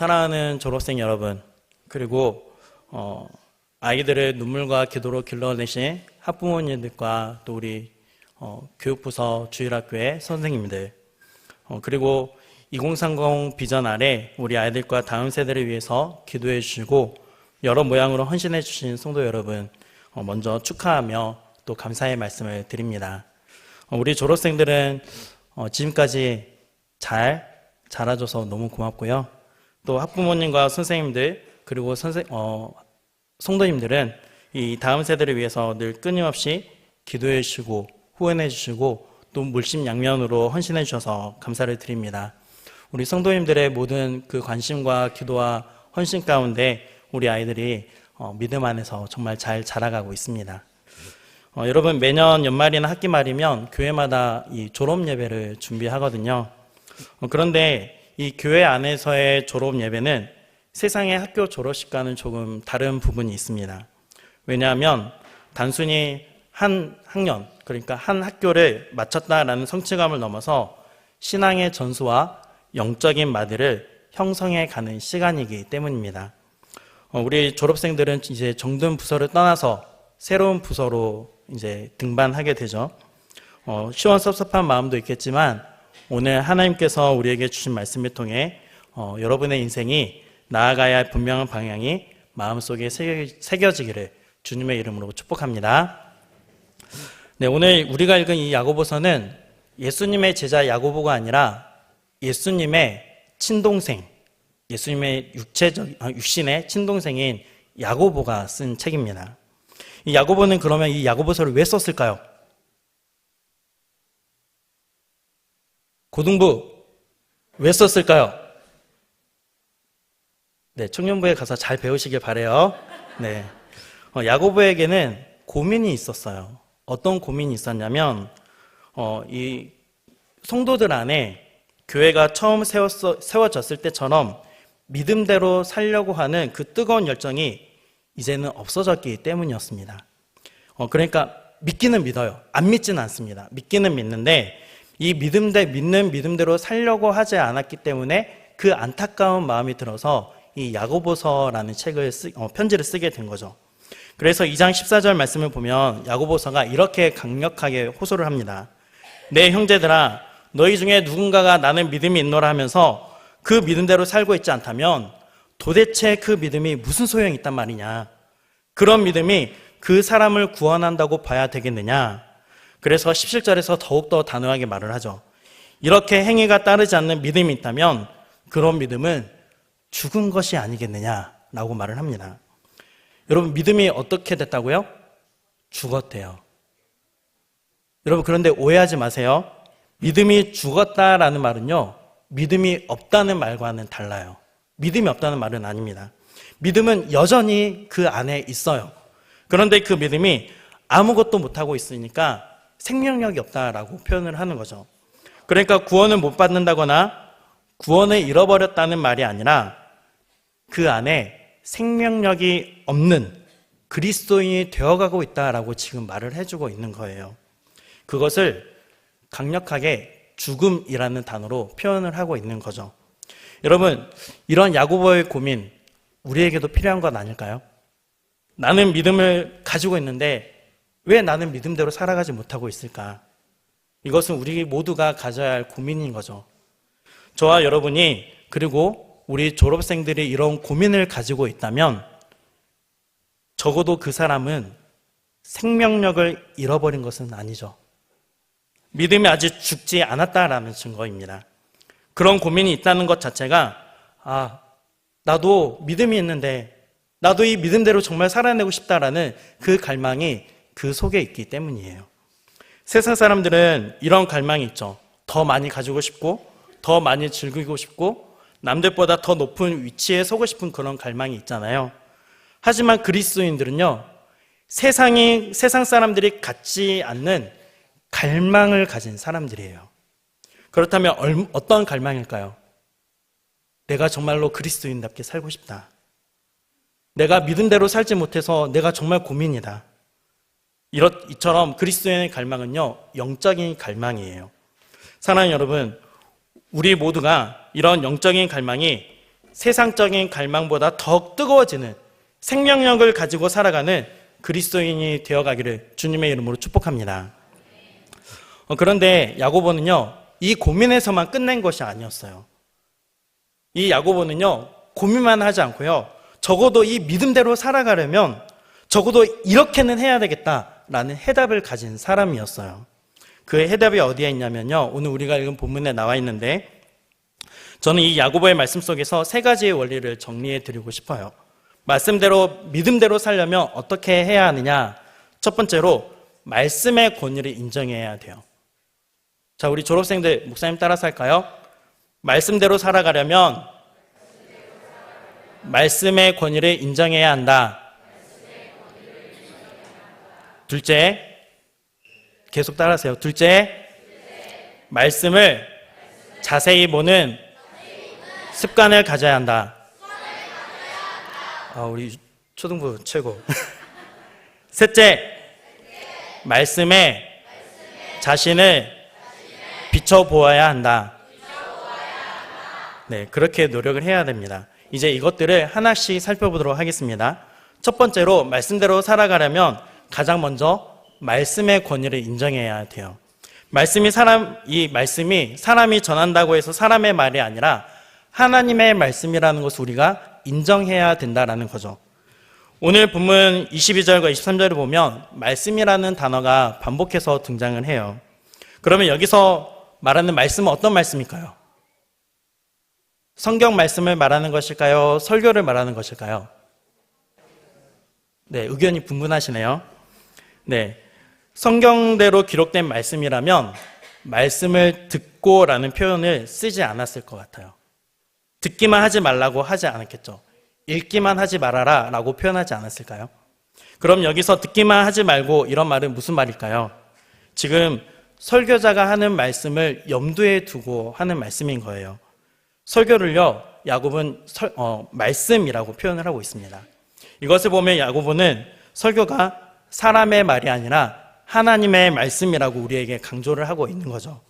사랑하는 졸업생 여러분, 그리고 아이들을 눈물과 기도로 길러내신 학부모님들과 또 우리 교육부서 주일학교의 선생님들, 그리고 2030 비전 아래 우리 아이들과 다음 세대를 위해서 기도해 주시고 여러 모양으로 헌신해 주신 성도 여러분, 먼저 축하하며 또 감사의 말씀을 드립니다. 우리 졸업생들은 지금까지 잘 자라줘서 너무 고맙고요. 또 학부모님과 선생님들 그리고 성도님들은 이 다음 세대를 위해서 늘 끊임없이 기도해 주시고 후원해 주시고 또 물심양면으로 헌신해 주셔서 감사를 드립니다. 우리 성도님들의 모든 그 관심과 기도와 헌신 가운데 우리 아이들이 믿음 안에서 정말 잘 자라가고 있습니다. 여러분, 매년 연말이나 학기 말이면 교회마다 이 졸업 예배를 준비하거든요. 그런데 이 교회 안에서의 졸업 예배는 세상의 학교 졸업식과는 조금 다른 부분이 있습니다. 왜냐하면 단순히 한 학년, 그러니까 한 학교를 마쳤다라는 성취감을 넘어서 신앙의 전수와 영적인 마디를 형성해 가는 시간이기 때문입니다. 우리 졸업생들은 이제 정든 부서를 떠나서 새로운 부서로 이제 등반하게 되죠. 시원섭섭한 마음도 있겠지만 오늘 하나님께서 우리에게 주신 말씀을 통해 여러분의 인생이 나아가야 할 분명한 방향이 마음속에 새겨지기를 주님의 이름으로 축복합니다. 네, 오늘 우리가 읽은 이 야고보서는 예수님의 제자 야고보가 아니라 예수님의 친동생, 예수님의 육신의 친동생인 야고보가 쓴 책입니다. 이 야고보는 그러면 이 야고보서를 왜 썼을까요? 고등부 왜 썼을까요? 네, 청년부에 가서 잘 배우시길 바래요. 네, 야고보에게는 고민이 있었어요. 어떤 고민이 있었냐면 이 성도들 안에 교회가 처음 세워졌을 때처럼 믿음대로 살려고 하는 그 뜨거운 열정이 이제는 없어졌기 때문이었습니다. 그러니까 믿기는 믿어요. 안 믿지는 않습니다. 믿기는 믿는데 이 믿는 믿음대로 살려고 하지 않았기 때문에 그 안타까운 마음이 들어서 이 야고보서라는 편지를 쓰게 된 거죠. 그래서 2장 14절 말씀을 보면 야고보서가 이렇게 강력하게 호소를 합니다. 내 형제들아, 너희 중에 누군가가 나는 믿음이 있노라 하면서 그 믿음대로 살고 있지 않다면 도대체 그 믿음이 무슨 소용이 있단 말이냐? 그런 믿음이 그 사람을 구원한다고 봐야 되겠느냐? 그래서 17절에서 더욱더 단호하게 말을 하죠. 이렇게 행위가 따르지 않는 믿음이 있다면 그런 믿음은 죽은 것이 아니겠느냐라고 말을 합니다. 여러분, 믿음이 어떻게 됐다고요? 죽었대요. 여러분, 그런데 오해하지 마세요. 믿음이 죽었다라는 말은요, 믿음이 없다는 말과는 달라요. 믿음이 없다는 말은 아닙니다. 믿음은 여전히 그 안에 있어요. 그런데 그 믿음이 아무것도 못하고 있으니까 생명력이 없다라고 표현을 하는 거죠. 그러니까 구원을 못 받는다거나 구원을 잃어버렸다는 말이 아니라 그 안에 생명력이 없는 그리스도인이 되어가고 있다라고 지금 말을 해주고 있는 거예요. 그것을 강력하게 죽음이라는 단어로 표현을 하고 있는 거죠. 여러분, 이런 야고보의 고민 우리에게도 필요한 건 아닐까요? 나는 믿음을 가지고 있는데 왜 나는 믿음대로 살아가지 못하고 있을까? 이것은 우리 모두가 가져야 할 고민인 거죠. 저와 여러분이 그리고 우리 졸업생들이 이런 고민을 가지고 있다면 적어도 그 사람은 생명력을 잃어버린 것은 아니죠. 믿음이 아직 죽지 않았다라는 증거입니다. 그런 고민이 있다는 것 자체가 나도 믿음이 있는데 나도 이 믿음대로 정말 살아내고 싶다라는 그 갈망이 그 속에 있기 때문이에요. 세상 사람들은 이런 갈망이 있죠. 더 많이 가지고 싶고 더 많이 즐기고 싶고 남들보다 더 높은 위치에 서고 싶은 그런 갈망이 있잖아요. 하지만 그리스도인들은요, 세상 사람들이 갖지 않는 갈망을 가진 사람들이에요. 그렇다면 어떤 갈망일까요? 내가 정말로 그리스도인답게 살고 싶다. 내가 믿음대로 살지 못해서 내가 정말 고민이다. 이처럼 그리스도인의 갈망은요, 영적인 갈망이에요. 사랑하는 여러분, 우리 모두가 이런 영적인 갈망이 세상적인 갈망보다 더 뜨거워지는 생명력을 가지고 살아가는 그리스도인이 되어가기를 주님의 이름으로 축복합니다. 그런데 야고보는요, 이 고민에서만 끝낸 것이 아니었어요. 이 야고보는요, 고민만 하지 않고요, 적어도 이 믿음대로 살아가려면 적어도 이렇게는 해야 되겠다라는 해답을 가진 사람이었어요. 그 해답이 어디에 있냐면요, 오늘 우리가 읽은 본문에 나와 있는데, 저는 이 야고보의 말씀 속에서 세 가지의 원리를 정리해 드리고 싶어요. 말씀대로 믿음대로 살려면 어떻게 해야 하느냐? 첫 번째로 말씀의 권위를 인정해야 돼요. 자, 우리 졸업생들 목사님 따라서 할까요? 말씀대로 살아가려면 말씀의 권위를 인정해야 한다. 둘째, 계속 따라하세요. 둘째, 말씀을 자세히 보는 습관을 가져야 한다. 우리 초등부 최고. 셋째, 말씀에 자신을 비춰보아야 한다. 네, 그렇게 노력을 해야 됩니다. 이제 이것들을 하나씩 살펴보도록 하겠습니다. 첫 번째로 말씀대로 살아가려면 가장 먼저 말씀의 권위를 인정해야 돼요. 이 말씀이 사람이 전한다고 해서 사람의 말이 아니라 하나님의 말씀이라는 것을 우리가 인정해야 된다라는 거죠. 오늘 본문 22절과 23절을 보면 말씀이라는 단어가 반복해서 등장을 해요. 그러면 여기서 말하는 말씀은 어떤 말씀일까요? 성경 말씀을 말하는 것일까요? 설교를 말하는 것일까요? 네, 의견이 분분하시네요. 네, 성경대로 기록된 말씀이라면 말씀을 듣고라는 표현을 쓰지 않았을 것 같아요. 듣기만 하지 말라고 하지 않았겠죠. 읽기만 하지 말아라 라고 표현하지 않았을까요? 그럼 여기서 듣기만 하지 말고 이런 말은 무슨 말일까요? 지금 설교자가 하는 말씀을 염두에 두고 하는 말씀인 거예요. 설교를요, 야고보는 말씀이라고 표현을 하고 있습니다. 이것을 보면 야고보는 설교가 사람의 말이 아니라 하나님의 말씀이라고 우리에게 강조를 하고 있는 거죠.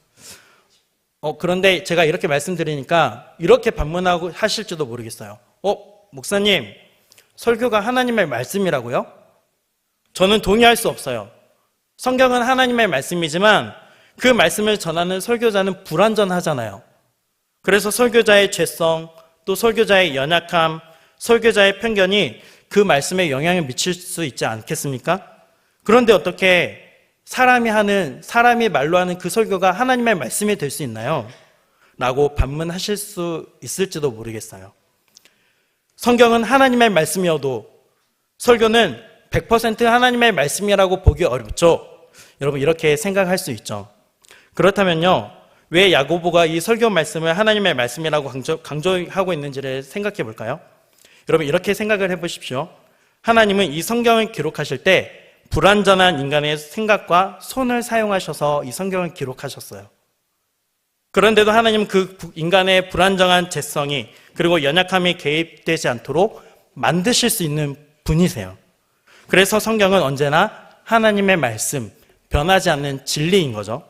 그런데 제가 이렇게 말씀드리니까 이렇게 반문하고 하실지도 모르겠어요. 목사님, 설교가 하나님의 말씀이라고요? 저는 동의할 수 없어요. 성경은 하나님의 말씀이지만 그 말씀을 전하는 설교자는 불완전하잖아요. 그래서 설교자의 죄성, 또 설교자의 연약함, 설교자의 편견이 그 말씀에 영향을 미칠 수 있지 않겠습니까? 그런데 어떻게 사람이 말로 하는 그 설교가 하나님의 말씀이 될 수 있나요? 라고 반문하실 수 있을지도 모르겠어요. 성경은 하나님의 말씀이어도 설교는 100% 하나님의 말씀이라고 보기 어렵죠. 여러분, 이렇게 생각할 수 있죠. 그렇다면요, 왜 야고보가 이 설교 말씀을 하나님의 말씀이라고 강조하고 있는지를 생각해 볼까요? 여러분, 이렇게 생각을 해보십시오. 하나님은 이 성경을 기록하실 때 불완전한 인간의 생각과 손을 사용하셔서 이 성경을 기록하셨어요. 그런데도 하나님은 그 인간의 불완전한 죄성이 그리고 연약함이 개입되지 않도록 만드실 수 있는 분이세요. 그래서 성경은 언제나 하나님의 말씀, 변하지 않는 진리인 거죠.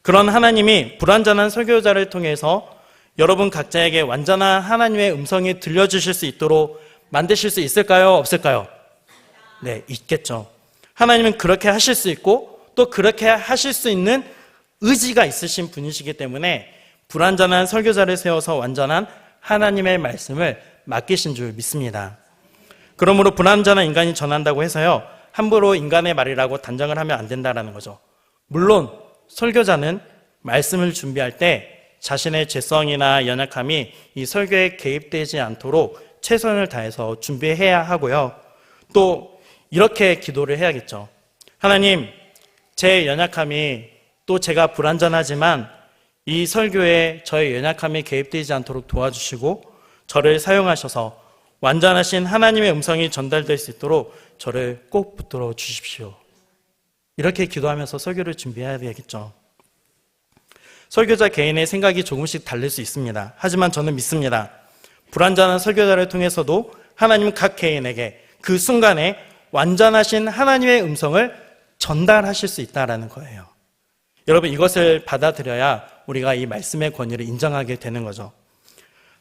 그런 하나님이 불완전한 설교자를 통해서 여러분 각자에게 완전한 하나님의 음성이 들려주실 수 있도록 만드실 수 있을까요? 없을까요? 네, 있겠죠. 하나님은 그렇게 하실 수 있고 또 그렇게 하실 수 있는 의지가 있으신 분이시기 때문에 불완전한 설교자를 세워서 완전한 하나님의 말씀을 맡기신 줄 믿습니다. 그러므로 불완전한 인간이 전한다고 해서요, 함부로 인간의 말이라고 단정을 하면 안 된다는 거죠. 물론 설교자는 말씀을 준비할 때 자신의 죄성이나 연약함이 이 설교에 개입되지 않도록 최선을 다해서 준비해야 하고요. 또 이렇게 기도를 해야겠죠. 하나님, 제 연약함이 또 제가 불완전하지만 이 설교에 저의 연약함이 개입되지 않도록 도와주시고 저를 사용하셔서 완전하신 하나님의 음성이 전달될 수 있도록 저를 꼭 붙들어 주십시오. 이렇게 기도하면서 설교를 준비해야 되겠죠. 설교자 개인의 생각이 조금씩 다를 수 있습니다. 하지만 저는 믿습니다. 불완전한 설교자를 통해서도 하나님 각 개인에게 그 순간에 완전하신 하나님의 음성을 전달하실 수 있다는 거예요. 여러분, 이것을 받아들여야 우리가 이 말씀의 권위를 인정하게 되는 거죠.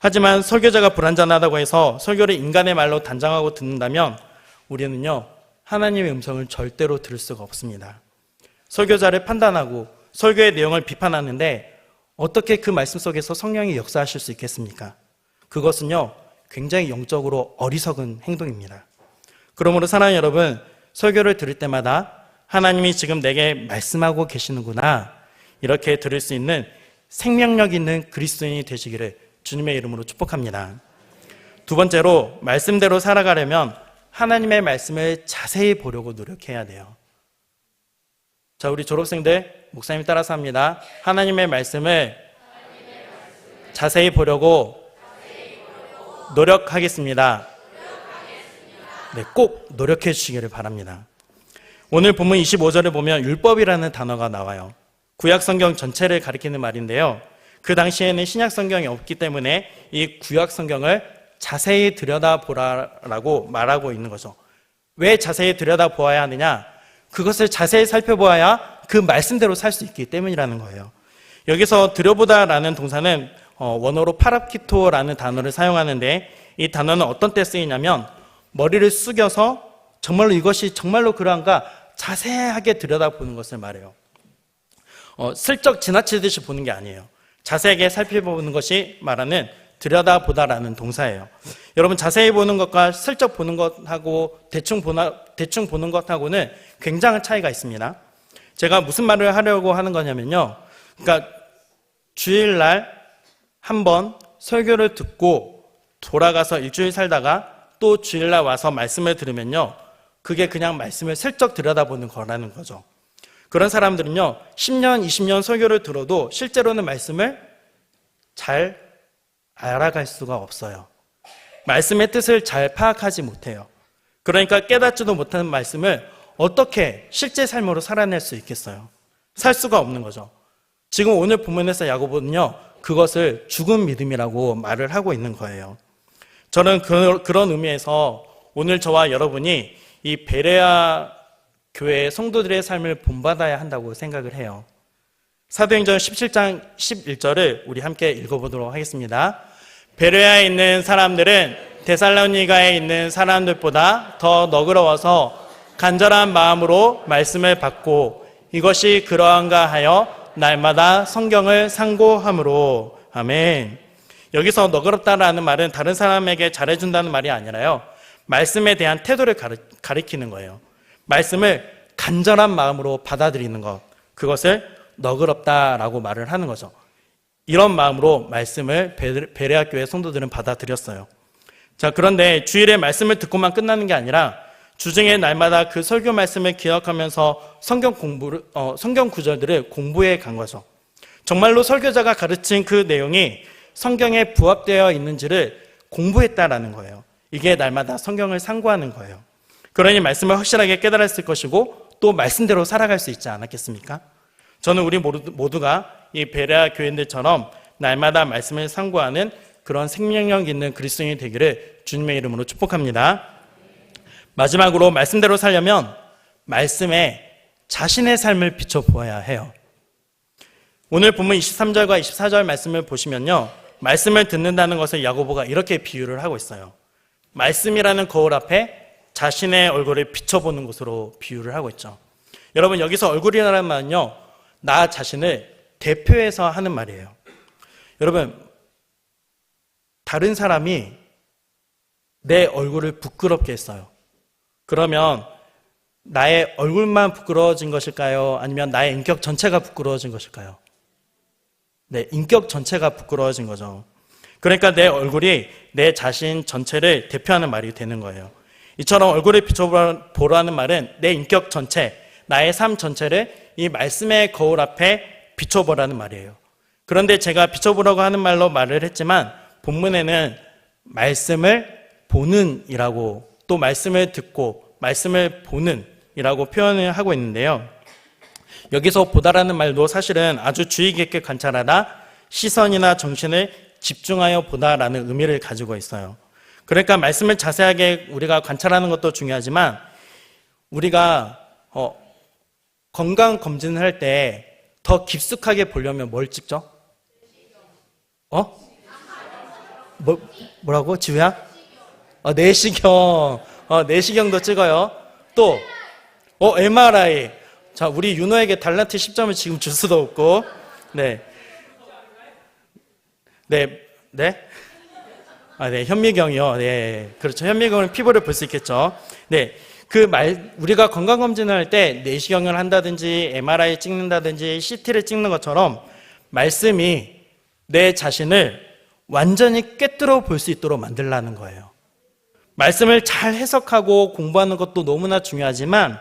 하지만 설교자가 불완전하다고 해서 설교를 인간의 말로 단정하고 듣는다면 우리는요, 하나님의 음성을 절대로 들을 수가 없습니다. 설교자를 판단하고 설교의 내용을 비판하는데 어떻게 그 말씀 속에서 성령이 역사하실 수 있겠습니까? 그것은요, 굉장히 영적으로 어리석은 행동입니다. 그러므로 사랑하는 여러분, 설교를 들을 때마다 하나님이 지금 내게 말씀하고 계시는구나, 이렇게 들을 수 있는 생명력 있는 그리스도인이 되시기를 주님의 이름으로 축복합니다. 두 번째로, 말씀대로 살아가려면 하나님의 말씀을 자세히 보려고 노력해야 돼요. 자, 우리 졸업생들, 목사님 따라서 합니다. 하나님의 말씀을 자세히 보려고 노력하겠습니다. 네, 꼭 노력해 주시기를 바랍니다. 오늘 본문 25절을 보면 율법이라는 단어가 나와요. 구약 성경 전체를 가리키는 말인데요. 그 당시에는 신약 성경이 없기 때문에 이 구약 성경을 자세히 들여다보라라고 말하고 있는 거죠. 왜 자세히 들여다보아야 하느냐? 그것을 자세히 살펴보아야 그 말씀대로 살 수 있기 때문이라는 거예요. 여기서 들여보다라는 동사는 원어로 파라키토라는 단어를 사용하는데, 이 단어는 어떤 때 쓰이냐면 머리를 숙여서 정말로 이것이 정말로 그러한가 자세하게 들여다보는 것을 말해요. 슬쩍 지나치듯이 보는 게 아니에요. 자세하게 살펴보는 것이 말하는 들여다보다라는 동사예요. 여러분, 자세히 보는 것과 슬쩍 보는 것하고 대충 보는 것하고는 굉장한 차이가 있습니다. 제가 무슨 말을 하려고 하는 거냐면요, 그러니까 주일날 한번 설교를 듣고 돌아가서 일주일 살다가 또 주일날 와서 말씀을 들으면요, 그게 그냥 말씀을 슬쩍 들여다보는 거라는 거죠. 그런 사람들은요, 10년, 20년 설교를 들어도 실제로는 말씀을 잘 알아갈 수가 없어요. 말씀의 뜻을 잘 파악하지 못해요. 그러니까 깨닫지도 못하는 말씀을 어떻게 실제 삶으로 살아낼 수 있겠어요? 살 수가 없는 거죠. 지금 오늘 본문에서 야고보는요, 그것을 죽은 믿음이라고 말을 하고 있는 거예요. 저는 그런 의미에서 오늘 저와 여러분이 이 베레아 교회의 성도들의 삶을 본받아야 한다고 생각을 해요. 사도행전 17장 11절을 우리 함께 읽어보도록 하겠습니다. 베레아에 있는 사람들은 데살로니가에 있는 사람들보다 더 너그러워서 간절한 마음으로 말씀을 받고 이것이 그러한가 하여 날마다 성경을 상고함으로. 아멘. 여기서 너그럽다라는 말은 다른 사람에게 잘해준다는 말이 아니라요, 말씀에 대한 태도를 가리키는 거예요. 말씀을 간절한 마음으로 받아들이는 것, 그것을 너그럽다라고 말을 하는 거죠. 이런 마음으로 말씀을 베레아 교회 성도들은 받아들였어요. 자, 그런데 주일에 말씀을 듣고만 끝나는 게 아니라 주중에 날마다 그 설교 말씀을 기억하면서 성경 구절들을 공부해 간 거죠. 정말로 설교자가 가르친 그 내용이 성경에 부합되어 있는지를 공부했다라는 거예요. 이게 날마다 성경을 상고하는 거예요. 그러니 말씀을 확실하게 깨달았을 것이고 또 말씀대로 살아갈 수 있지 않았겠습니까? 저는 우리 모두가 이 베레아 교인들처럼 날마다 말씀을 상고하는 그런 생명력 있는 그리스도인이 되기를 주님의 이름으로 축복합니다. 마지막으로, 말씀대로 살려면 말씀에 자신의 삶을 비춰보아야 해요. 오늘 본문 23절과 24절 말씀을 보시면요, 말씀을 듣는다는 것을 야고보가 이렇게 비유를 하고 있어요. 말씀이라는 거울 앞에 자신의 얼굴을 비춰보는 것으로 비유를 하고 있죠. 여러분, 여기서 얼굴이라는 말은요, 나 자신을 대표해서 하는 말이에요. 여러분, 다른 사람이 내 얼굴을 부끄럽게 했어요. 그러면 나의 얼굴만 부끄러워진 것일까요? 아니면 나의 인격 전체가 부끄러워진 것일까요? 네, 인격 전체가 부끄러워진 거죠. 그러니까 내 얼굴이 내 자신 전체를 대표하는 말이 되는 거예요. 이처럼 얼굴을 비춰보라는 말은 내 인격 전체, 나의 삶 전체를 이 말씀의 거울 앞에 비춰보라는 말이에요. 그런데 제가 비춰보라고 하는 말로 말을 했지만 본문에는 말씀을 보는 이라고, 또 말씀을 듣고 말씀을 보는 이라고 표현을 하고 있는데요. 여기서 보다라는 말도 사실은 아주 주의 깊게 관찰하다, 시선이나 정신을 집중하여 보다라는 의미를 가지고 있어요. 그러니까 말씀을 자세하게 우리가 관찰하는 것도 중요하지만 우리가 건강 검진을 할 때 더 깊숙하게 보려면 뭘 찍죠? 뭐라고? 지우야? 내시경. 내시경도 찍어요. 또, MRI. 자, 우리 윤호에게 달란트 10점을 지금 줄 수도 없고. 네. 네. 네? 네. 현미경이요. 네. 그렇죠. 현미경은 피부를 볼 수 있겠죠. 네. 우리가 건강검진을 할 때 내시경을 한다든지 MRI 찍는다든지 CT를 찍는 것처럼 말씀이 내 자신을 완전히 꿰뚫어 볼 수 있도록 만들라는 거예요. 말씀을 잘 해석하고 공부하는 것도 너무나 중요하지만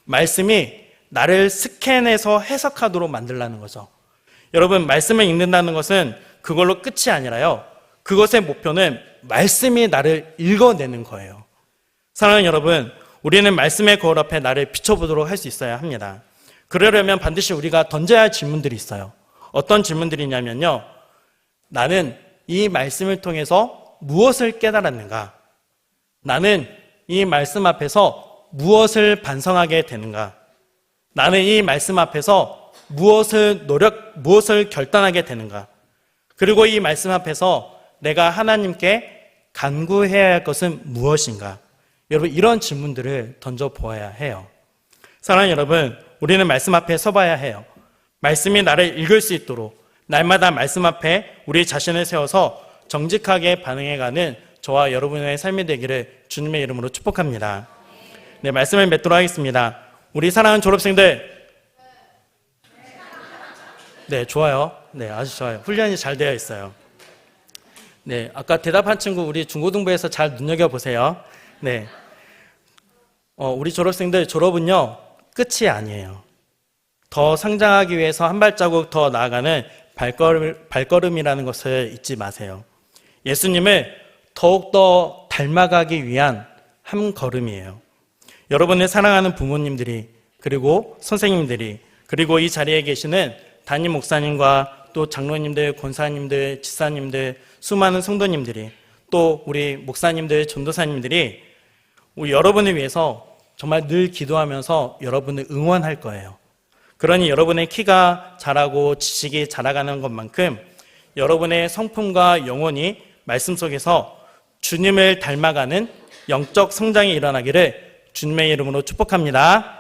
말씀이 나를 스캔해서 해석하도록 만들라는 거죠. 여러분, 말씀을 읽는다는 것은 그걸로 끝이 아니라요. 그것의 목표는 말씀이 나를 읽어내는 거예요. 사랑하는 여러분, 우리는 말씀의 거울 앞에 나를 비춰보도록 할 수 있어야 합니다. 그러려면 반드시 우리가 던져야 할 질문들이 있어요. 어떤 질문들이냐면요. 나는 이 말씀을 통해서 무엇을 깨달았는가? 나는 이 말씀 앞에서 무엇을 반성하게 되는가? 나는 이 말씀 앞에서 무엇을 결단하게 되는가? 그리고 이 말씀 앞에서 내가 하나님께 간구해야 할 것은 무엇인가? 여러분, 이런 질문들을 던져보아야 해요. 사랑하는 여러분, 우리는 말씀 앞에 서봐야 해요. 말씀이 나를 읽을 수 있도록 날마다 말씀 앞에 우리 자신을 세워서 정직하게 반응해가는 저와 여러분의 삶이 되기를 주님의 이름으로 축복합니다. 네, 말씀을 맺도록 하겠습니다. 우리 사랑하는 졸업생들, 네, 좋아요. 네, 아주 좋아요. 훈련이 잘 되어 있어요. 네, 아까 대답한 친구 우리 중고등부에서 잘 눈여겨보세요. 네, 우리 졸업생들, 졸업은요 끝이 아니에요. 더 성장하기 위해서 한 발자국 더 나아가는 발걸음이라는 것을 잊지 마세요. 예수님을 더욱더 닮아가기 위한 한 걸음이에요. 여러분을 사랑하는 부모님들이, 그리고 선생님들이, 그리고 이 자리에 계시는 담임 목사님과 또 장로님들, 권사님들, 집사님들, 수많은 성도님들이, 또 우리 목사님들, 전도사님들이 우리 여러분을 위해서 정말 늘 기도하면서 여러분을 응원할 거예요. 그러니 여러분의 키가 자라고 지식이 자라가는 것만큼 여러분의 성품과 영혼이 말씀 속에서 주님을 닮아가는 영적 성장이 일어나기를 주님의 이름으로 축복합니다.